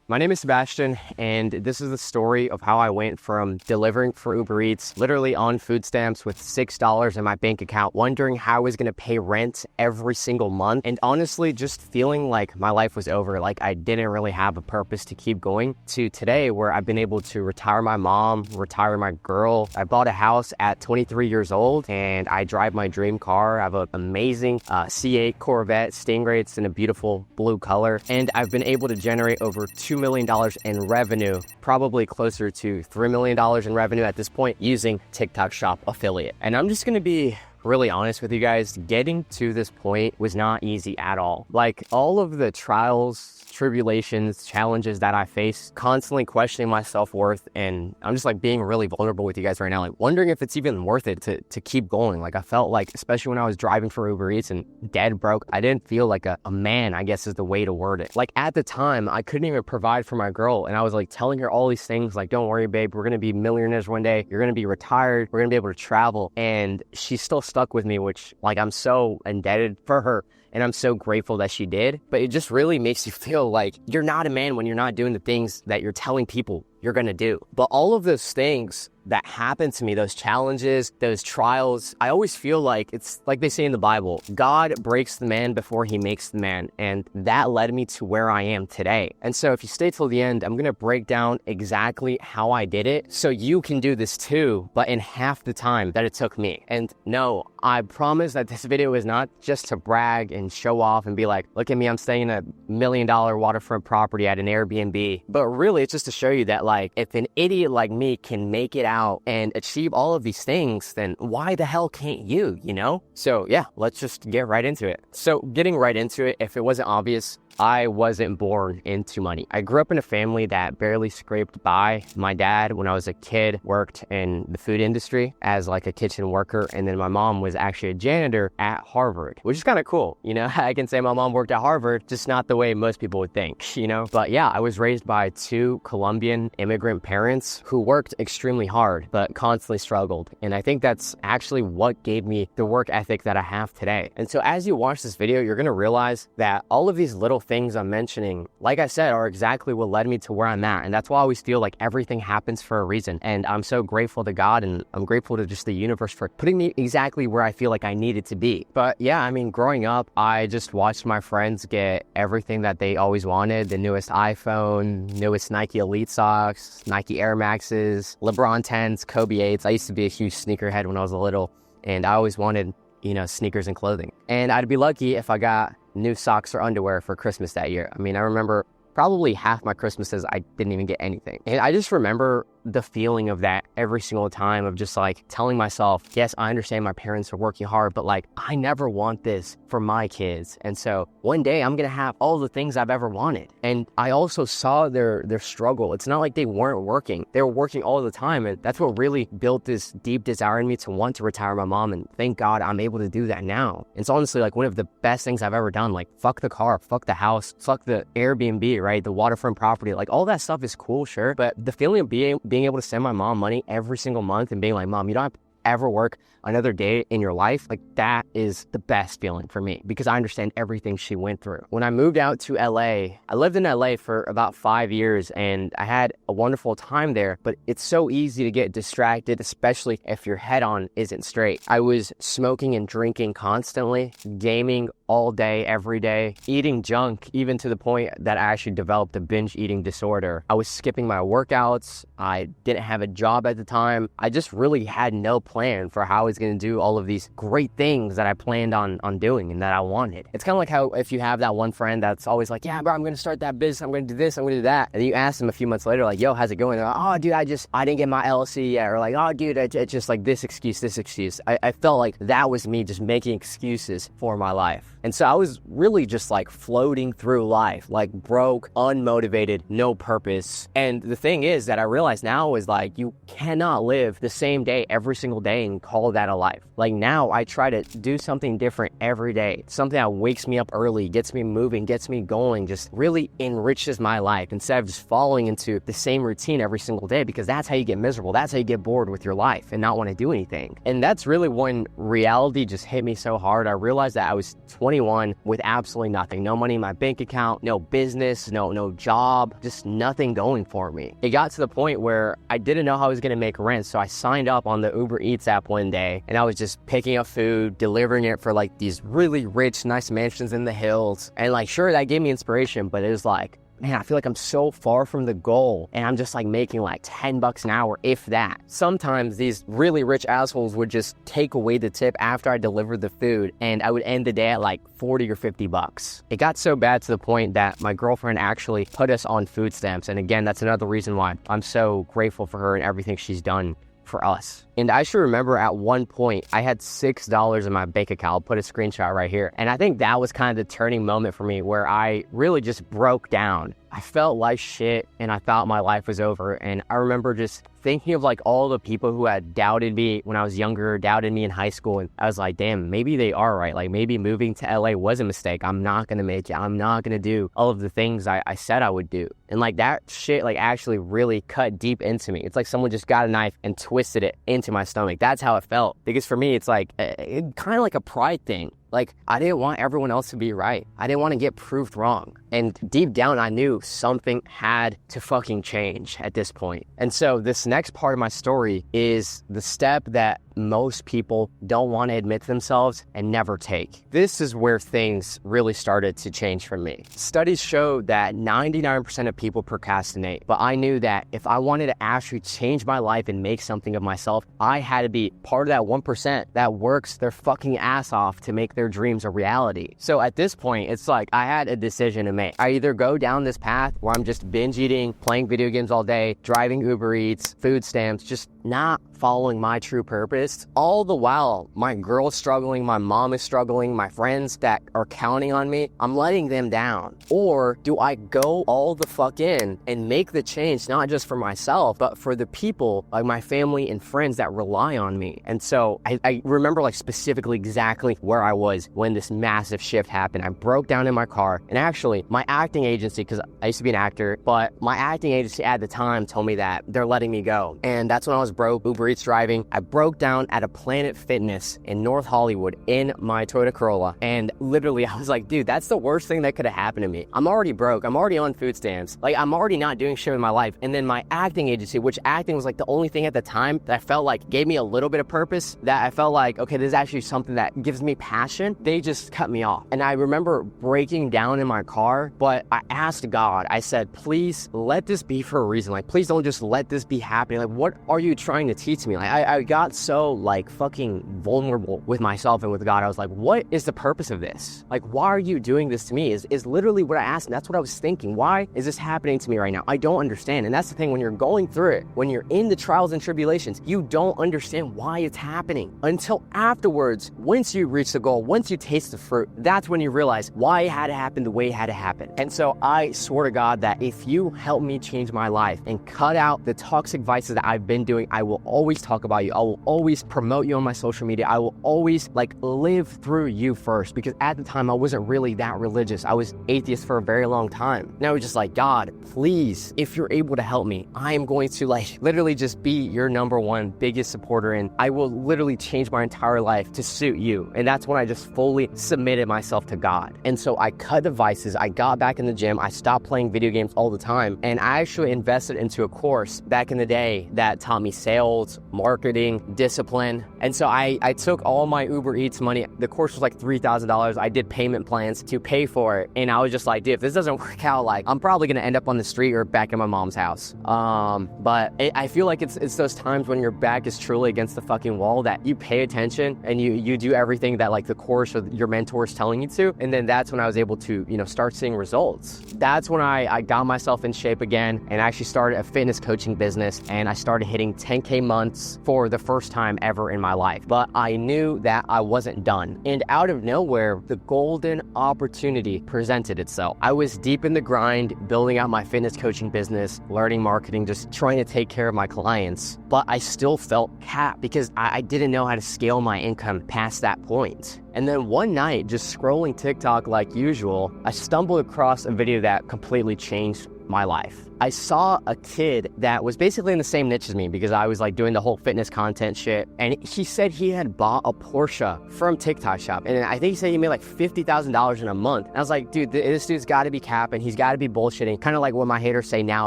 My name is Sebastian, and this is the story of how I went from delivering for Uber Eats, literally on food stamps with $6 in my bank account, wondering how I was going to pay rent every single month, and honestly just feeling like my life was over, like I didn't really have a purpose to keep going, to today where I've been able to retire my mom, retire my girl. I bought a house at 23 years old, and I drive my dream car. I have an amazing C8 Corvette Stingray. It's in a beautiful blue color, and I've been able to generate over $2 million in revenue, probably closer to $3 million in revenue at this point, using TikTok Shop affiliate. And I'm just gonna be really honest with you guys, getting to this point was not easy at all. Like, all of the trials, tribulations, challenges that I faced, constantly questioning my self-worth, and I'm just like being really vulnerable with you guys right now, like wondering if it's even worth it to keep going. Like, I felt like, especially when I was driving for Uber Eats and dead broke, I didn't feel like a man, I guess is the way to word it. Like, at the time, I couldn't even provide for my girl, and I was like telling her all these things, like, don't worry, babe, we're gonna be millionaires one day, you're gonna be retired, we're gonna be able to travel, and she's still stuck with me, which, like, I'm so indebted for her. And I'm so grateful that she did. But it just really makes you feel like you're not a man when you're not doing the things that you're telling people you're gonna do. But all of those things that happened to me, those challenges, those trials, I always feel like it's like they say in the Bible, God breaks the man before he makes the man. And that led me to where I am today. And so if you stay till the end, I'm gonna break down exactly how I did it so you can do this too, but in half the time that it took me. And no, I promise that this video is not just to brag and show off and be like, look at me, I'm staying in a $1 million waterfront property at an Airbnb. But really, it's just to show you that, like, if an idiot like me can make it out and achieve all of these things, then why the hell can't you, you know? So yeah, let's just get right into it. So getting right into it, if it wasn't obvious, I wasn't born into money. I grew up in a family that barely scraped by. My dad, when I was a kid, worked in the food industry as like a kitchen worker. And then my mom was actually a janitor at Harvard, which is kind of cool. You know, I can say my mom worked at Harvard, just not the way most people would think, you know? But yeah, I was raised by two Colombian immigrant parents who worked extremely hard, but constantly struggled. And I think that's actually what gave me the work ethic that I have today. And so as you watch this video, you're gonna realize that all of these little things I'm mentioning, like I said, are exactly what led me to where I'm at. And that's why I always feel like everything happens for a reason. And I'm so grateful to God, and I'm grateful to just the universe for putting me exactly where I feel like I needed to be. But yeah, I mean, growing up, I just watched my friends get everything that they always wanted: the newest iPhone, newest Nike Elite socks, Nike Air Maxes, LeBron 10s, Kobe 8s. I used to be a huge sneakerhead when I was little, and I always wanted, you know, sneakers and clothing. And I'd be lucky if I got new socks or underwear for Christmas that year. I mean, I remember probably half my Christmases, I didn't even get anything. And I just remember the feeling of that every single time, of just like telling myself, yes, I understand my parents are working hard, but like, I never want this for my kids. And so one day I'm gonna have all the things I've ever wanted. And I also saw their struggle. It's not like they weren't working. They were working all the time. And that's what really built this deep desire in me to want to retire my mom. And thank God I'm able to do that now. It's honestly like one of the best things I've ever done. Like, fuck the car, fuck the house, fuck the Airbnb, right? The waterfront property, like all that stuff is cool, sure. But the feeling of being able to send my mom money every single month and being like, Mom, you don't have to ever work another day in your life, like, that is the best feeling for me, because I understand everything she went through. When I moved out to LA, I lived in LA for about 5 years, and I had a wonderful time there, but it's so easy to get distracted, especially if your head on isn't straight. I was smoking and drinking constantly, gaming all day, every day, eating junk, even to the point that I actually developed a binge eating disorder. I was skipping my workouts. I didn't have a job at the time. I just really had no plan for how I was going to do all of these great things that I planned on doing and that I wanted. It's kind of like how if you have that one friend that's always like, yeah, bro, I'm going to start that business, I'm going to do this, I'm going to do that. And then you ask them a few months later, like, yo, how's it going? They're like, oh, dude, I didn't get my LLC yet. Or like, oh, dude, it's just like this excuse. I felt like that was me just making excuses for my life. And so I was really just like floating through life, like broke, unmotivated, no purpose. And the thing is that I realize now is like, you cannot live the same day every single day and call that a life. Like now I try to do something different every day. Something that wakes me up early, gets me moving, gets me going, just really enriches my life instead of just falling into the same routine every single day, because that's how you get miserable. That's how you get bored with your life and not want to do anything. And that's really when reality just hit me so hard. I realized that I was 21 with absolutely nothing. No money in my bank account, no business, no job, just nothing going for me. It got to the point where I didn't know how I was going to make rent. So I signed up on the Uber Eats app one day and I was just picking up food, delivering it for like these really rich, nice mansions in the hills. And like, sure, that gave me inspiration, but it was like, man, I feel like I'm so far from the goal and I'm just like making like $10 an hour, if that. Sometimes these really rich assholes would just take away the tip after I delivered the food and I would end the day at like 40 or 50 bucks. It got so bad to the point that my girlfriend actually put us on food stamps. And again, that's another reason why I'm so grateful for her and everything she's done for us. And I should remember at one point, I had $6 in my bank account. I'll put a screenshot right here. And I think that was kind of the turning moment for me where I really just broke down. I felt like shit and I thought my life was over. And I remember just thinking of like all the people who had doubted me when I was younger, doubted me in high school. And I was like, damn, maybe they are right. Like maybe moving to LA was a mistake. I'm not going to make it. I'm not going to do all of the things I said I would do. And like that shit like actually really cut deep into me. It's like someone just got a knife and twisted it into my stomach. That's how it felt. Because for me, it's like kind of like a pride thing. Like, I didn't want everyone else to be right. I didn't want to get proved wrong. And deep down, I knew something had to fucking change at this point. And so this next part of my story is the step that most people don't want to admit to themselves and never take. This is where things really started to change for me. Studies showed that 99% of people procrastinate, but I knew that if I wanted to actually change my life and make something of myself, I had to be part of that 1% that works their fucking ass off to make their dreams a reality. So at this point, it's like I had a decision to make. I either go down this path where I'm just binge eating, playing video games all day, driving Uber Eats, food stamps, just not following my true purpose. All the while, my girl's struggling, my mom is struggling, my friends that are counting on me, I'm letting them down. Or do I go all the fuck in and make the change, not just for myself, but for the people like my family and friends that rely on me? And so I remember like specifically exactly where I was when this massive shift happened. I broke down in my car, and actually my acting agency, because I used to be an actor, but my acting agency at the time told me that they're letting me go. And that's when I was broke, Uber Eats driving. I broke down at a Planet Fitness in North Hollywood in my Toyota Corolla. And literally I was like, dude, that's the worst thing that could have happened to me. I'm already broke. I'm already on food stamps. Like I'm already not doing shit in my life. And then my acting agency, which acting was like the only thing at the time that I felt like gave me a little bit of purpose, that I felt like, okay, this is actually something that gives me passion. They just cut me off. And I remember breaking down in my car, but I asked God, I said, please let this be for a reason. Like, please don't just let this be happening. Like, what are you trying to teach me? Like, I got so like fucking vulnerable with myself and with God. I was like, what is the purpose of this? Like, why are you doing this to me? Is literally what I asked. And that's what I was thinking. Why is this happening to me right now? I don't understand. And that's the thing, when you're going through it, when you're in the trials and tribulations, you don't understand why it's happening until afterwards. Once you reach the goal, once you taste the fruit, that's when you realize why it had to happen the way it had to happen. And so I swear to God that if you help me change my life and cut out the toxic vices that I've been doing, I will always talk about you. I will always promote you on my social media. I will always like live through you first, because at the time I wasn't really that religious. I was atheist for a very long time. And I was just like, God, please, if you're able to help me, I am going to like literally just be your number one biggest supporter, and I will literally change my entire life to suit you. And that's when I just fully submitted myself to God. And so I cut the vices. I got back in the gym. I stopped playing video games all the time. And I actually invested into a course back in the day that taught me sales, marketing, discipline. And so I took all my Uber Eats money. The course was like $3,000. I did payment plans to pay for it. And I was just like, dude, if this doesn't work out, like I'm probably going to end up on the street or back in my mom's house. But I feel like it's those times when your back is truly against the fucking wall that you pay attention and you do everything that like the course or your mentor is telling you to. And then that's when I was able to, start seeing results. That's when I got myself in shape again and actually started a fitness coaching business, and I started hitting 10K months for the first time ever in my life. But I knew that I wasn't done. And out of nowhere, the golden opportunity presented itself. I was deep in the grind, building out my fitness coaching business, learning marketing, just trying to take care of my clients. But I still felt capped because I didn't know how to scale my income past that point. And then one night, just scrolling TikTok like usual, I stumbled across a video that completely changed my life. I saw a kid that was basically in the same niche as me because I was like doing the whole fitness content shit. And he said he had bought a Porsche from TikTok shop. And I think he said he made like $50,000 in a month. And I was like, dude, this dude's got to be capping. He's got to be bullshitting. Kind of like what my haters say now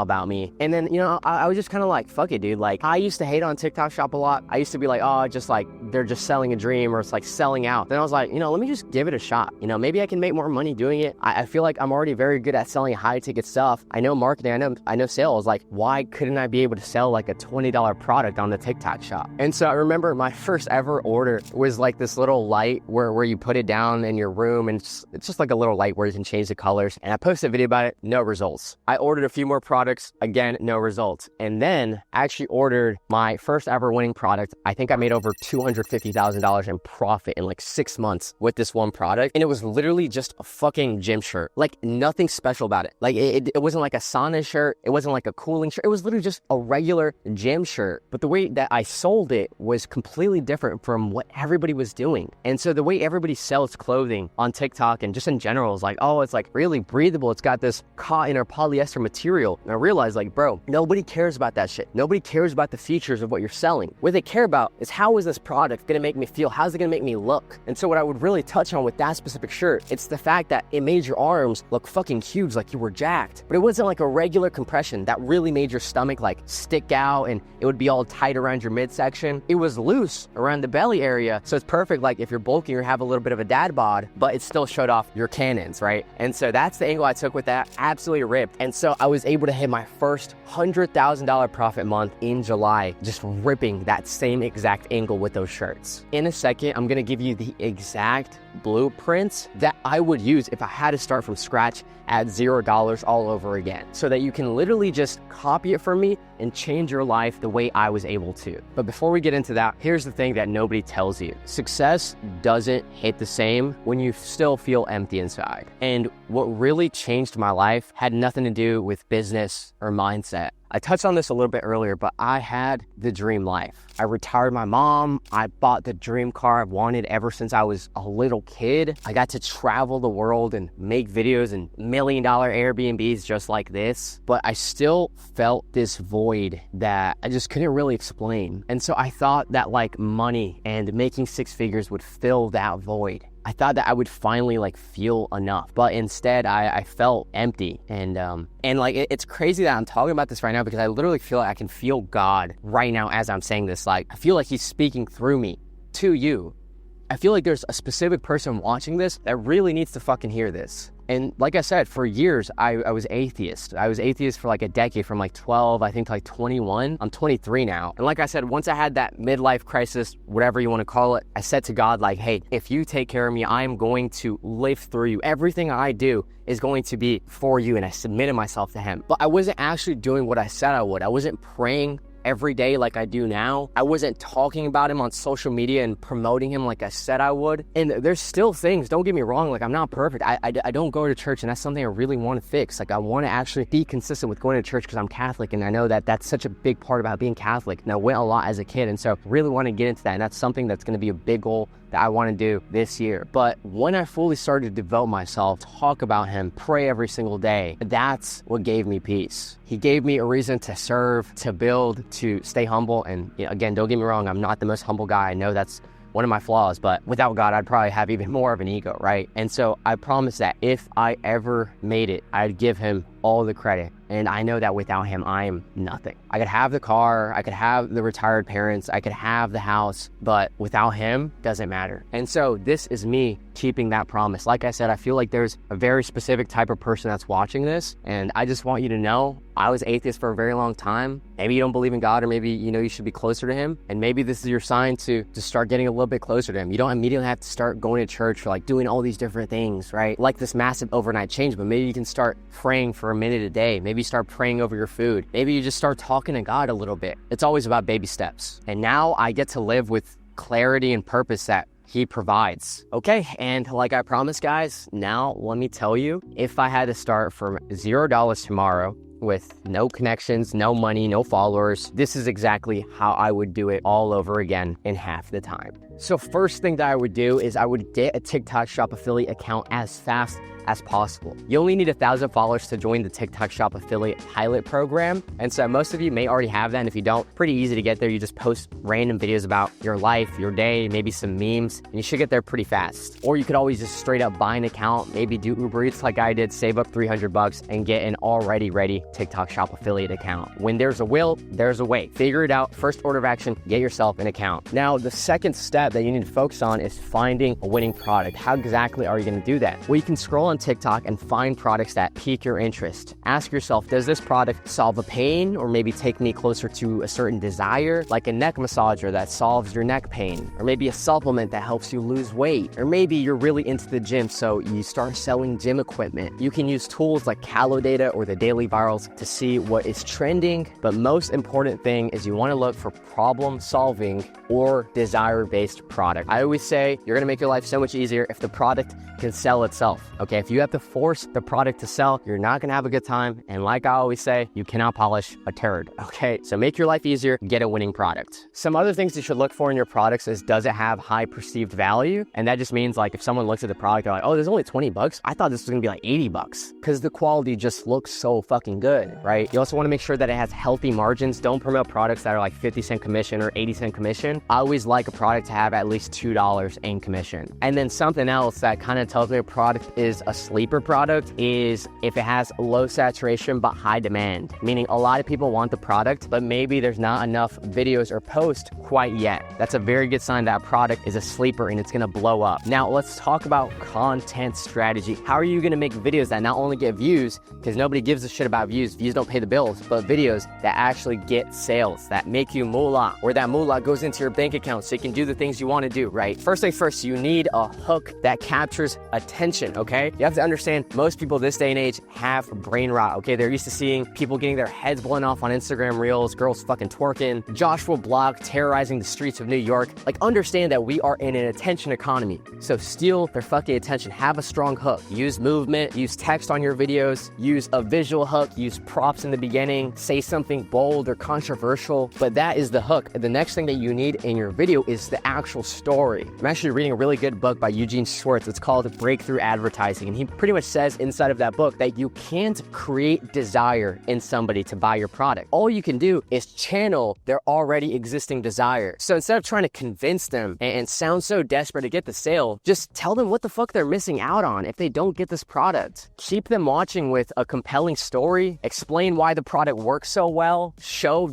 about me. And then, I was just kind of like, fuck it, dude. Like, I used to hate on TikTok shop a lot. I used to be like, oh, just like, they're just selling a dream or it's like selling out. Then I was like, let me just give it a shot. Maybe I can make more money doing it. I feel like I'm already very good at selling high ticket stuff. I know marketing. I know sales. Like, why couldn't I be able to sell like a $20 product on the TikTok shop? And so I remember my first ever order was like this little light where you put it down in your room, and it's just like a little light where you can change the colors. And I posted a video about it, no results. I ordered a few more products, again, no results. And then I actually ordered my first ever winning product. I think I made over $250,000 in profit in like 6 months with this one product. And it was literally just a fucking gym shirt. Like, nothing special about it. Like, it wasn't like a sauna shirt. It wasn't like a cooling shirt. It was literally just a regular gym shirt. But the way that I sold it was completely different from what everybody was doing. And so the way everybody sells clothing on TikTok and just in general is like, oh, it's like really breathable. It's got this cotton or polyester material. And I realized, like, bro, nobody cares about that shit. Nobody cares about the features of what you're selling. What they care about is, how is this product going to make me feel? How's it going to make me look? And so what I would really touch on with that specific shirt, it's the fact that it made your arms look fucking huge, like you were jacked. But it wasn't like a regular compression that really made your stomach like stick out and it would be all tight around your midsection. It was loose around the belly area. So it's perfect, like if you're bulky or have a little bit of a dad bod, but it still showed off your cannons, right? And so that's the angle I took with that. Absolutely ripped. And so I was able to hit my first $100,000 profit month in July, just ripping that same exact angle with those shirts. In a second, I'm gonna give you the exact blueprints that I would use if I had to start from scratch at $0 all over again, so that you can literally just copy it from me and change your life the way I was able to. But before we get into that, here's the thing that nobody tells you. Success doesn't hit the same when you still feel empty inside. And what really changed my life had nothing to do with business or mindset. I touched on this a little bit earlier, but I had the dream life. I retired my mom. I bought the dream car I've wanted ever since I was a little kid. I got to travel the world and make videos in $1 million Airbnbs just like this. But I still felt this void that I just couldn't really explain. And so I thought that like money and making six figures would fill that void. I thought that I would finally like feel enough, but instead I felt empty. And like it's crazy that I'm talking about this right now, because I literally feel like I can feel God right now as I'm saying this. Like, I feel like he's speaking through me to you. I feel like there's a specific person watching this that really needs to fucking hear this. And like I said, for years, I was atheist. I was atheist for like a decade, from like 12, I think, to like 21. I'm 23 now. And like I said, once I had that midlife crisis, whatever you want to call it, I said to God, like, hey, if you take care of me, I am going to live through you. Everything I do is going to be for you. And I submitted myself to him. But I wasn't actually doing what I said I would. I wasn't praying every day like I do now. I wasn't talking about him on social media and promoting him like I said I would. And there's still things, don't get me wrong, like I'm not perfect. I don't go to church, and that's something I really want to fix. Like, I want to actually be consistent with going to church because I'm Catholic, and I know that that's such a big part about being Catholic. And I went a lot as a kid, and so really want to get into that. And that's something that's going to be a big goal that I want to do this year. But when I fully started to devote myself, talk about him, pray every single day, that's what gave me peace. He gave me a reason to serve, to build, to stay humble. And again, don't get me wrong, I'm not the most humble guy. I know that's one of my flaws, but without God, I'd probably have even more of an ego, right? And so I promise that if I ever made it, I'd give him all the credit. And I know that without him, I am nothing. I could have the car, I could have the retired parents, I could have the house, but without him, doesn't matter. And so this is me keeping that promise. Like I said, I feel like there's a very specific type of person that's watching this, and I just want you to know, I was atheist for a very long time. Maybe you don't believe in God, or maybe you should be closer to him, and maybe this is your sign to start getting a little bit closer to him. You don't immediately have to start going to church or like doing all these different things, right? Like this massive overnight change, but maybe you can start praying for for a minute a day. Maybe you start praying over your food. Maybe you just start talking to God a little bit. It's always about baby steps. And now I get to live with clarity and purpose that He provides. Okay, and like I promised, guys, now let me tell you, if I had to start from $0 tomorrow with no connections, no money, no followers, this is exactly how I would do it all over again in half the time. So first thing that I would do is I would get a TikTok Shop affiliate account as fast as possible. You only need 1,000 followers to join the TikTok Shop affiliate pilot program. And so most of you may already have that. And if you don't, pretty easy to get there. You just post random videos about your life, your day, maybe some memes, and you should get there pretty fast. Or you could always just straight up buy an account, maybe do Uber Eats like I did, save up $300 and get an already ready TikTok Shop affiliate account. When there's a will, there's a way. Figure it out. First order of action, get yourself an account. Now, the second step that you need to focus on is finding a winning product. How exactly are you going to do that? Well, you can scroll on TikTok and find products that pique your interest. Ask yourself, does this product solve a pain or maybe take me closer to a certain desire, like a neck massager that solves your neck pain, or maybe a supplement that helps you lose weight, or maybe you're really into the gym, so you start selling gym equipment. You can use tools like Calo Data or the Daily Virals to see what is trending, but most important thing is you want to look for problem solving or desire-based product. I always say you're going to make your life so much easier if the product can sell itself. Okay, if you have to force the product to sell, you're not gonna have a good time. And like I always say, you cannot polish a turd. Okay, so make your life easier, get a winning product. Some other things you should look for in your products is, does it have high perceived value? And that just means like if someone looks at the product, they're like, oh, there's only 20 bucks. I thought this was gonna be like 80 bucks because the quality just looks so fucking good, right? You also wanna make sure that it has healthy margins. Don't promote products that are like 50-cent commission or 80-cent commission. I always like a product to have at least $2 in commission. And then something else that kind of tells me a product is a sleeper product is if it has low saturation but high demand, meaning a lot of people want the product, but maybe there's not enough videos or posts quite yet. That's a very good sign that product is a sleeper and it's gonna blow up. Now let's talk about content strategy. How are you gonna make videos that not only get views, because nobody gives a shit about views, views don't pay the bills, but videos that actually get sales, that make you moolah, or that moolah goes into your bank account so you can do the things you wanna do, right? First things first, you need a hook that captures attention, okay? You have to understand, most people this day and age have brain rot, okay? They're used to seeing people getting their heads blown off on Instagram Reels, girls fucking twerking, Joshua Block terrorizing the streets of New York. Like, understand that we are in an attention economy. So steal their fucking attention. Have a strong hook. Use movement, use text on your videos, use a visual hook, use props in the beginning, say something bold or controversial, but that is the hook. The next thing that you need in your video is the actual story. I'm actually reading a really good book by Eugene Schwartz. It's called Breakthrough Advertising, and he pretty much says inside of that book that you can't create desire in somebody to buy your product. All you can do is channel their already existing desire. So instead of trying to convince them and sound so desperate to get the sale, just tell them what the fuck they're missing out on if they don't get this product. Keep them watching with a compelling story, explain why the product works so well,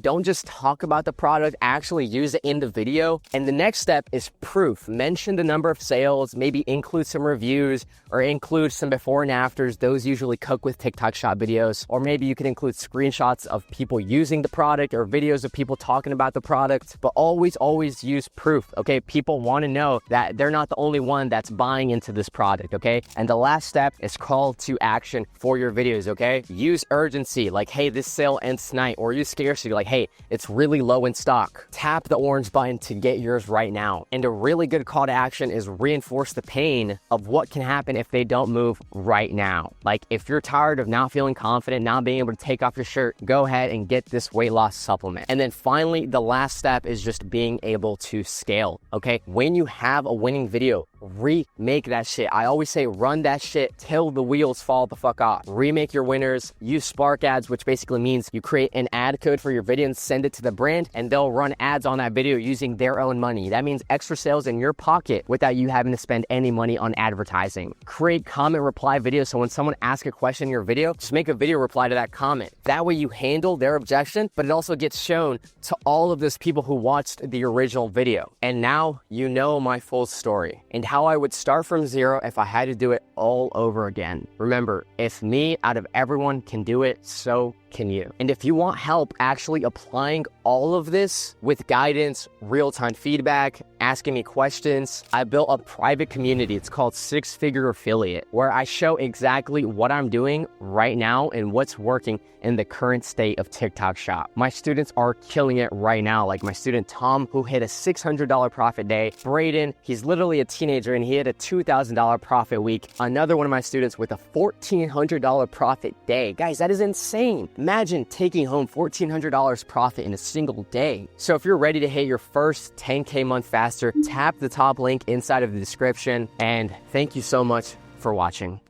don't just talk about the product, actually use it in the video. And the next step is proof. Mention the number of sales, maybe include some reviews or include some before and afters. Those usually cook with TikTok Shop videos. Or maybe you could include screenshots of people using the product or videos of people talking about the product, but always use proof, okay? People want to know that they're not the only one that's buying into this product, okay? And the last step is call to action for your videos, okay? Use urgency, like, hey, this sale ends tonight, or use scarcity, like, hey, it's really low in stock. Tap the orange button to get yours right now. And a really good call to action is reinforce the pain of what can happen if they don't move right now. Like, if you're tired of not feeling confident, not being able to take off your shirt, go ahead and get this weight loss supplement. And then finally, the last step is just being able to scale, okay? When you have a winning video, remake that shit. I always say run that shit till the wheels fall the fuck off. Remake your winners, use Spark ads, which basically means you create an ad code for your video and send it to the brand, and they'll run ads on that video using their own money. That means extra sales in your pocket without you having to spend any money on advertising. Create comment reply videos, so when someone asks a question in your video, just make a video reply to that comment. That way you handle their objection, but it also gets shown to all of those people who watched the original video. And now you know my full story and how I would start from zero if I had to do it all over again. Remember, if me out of everyone can do it, so can you. And if you want help actually applying all of this with guidance, real-time feedback, asking me questions, I built a private community. It's called Six Figure Affiliate, where I show exactly what I'm doing right now and what's working in the current state of TikTok Shop. My students are killing it right now. Like my student Tom, who hit a $600 profit day. Braden, he's literally a teenager and he hit a $2,000 profit week. Another one of my students with a $1,400 profit day. Guys, that is insane. Imagine taking home $1,400 profit in a single day. So if you're ready to hit your first 10K month faster, tap the top link inside of the description. And thank you so much for watching.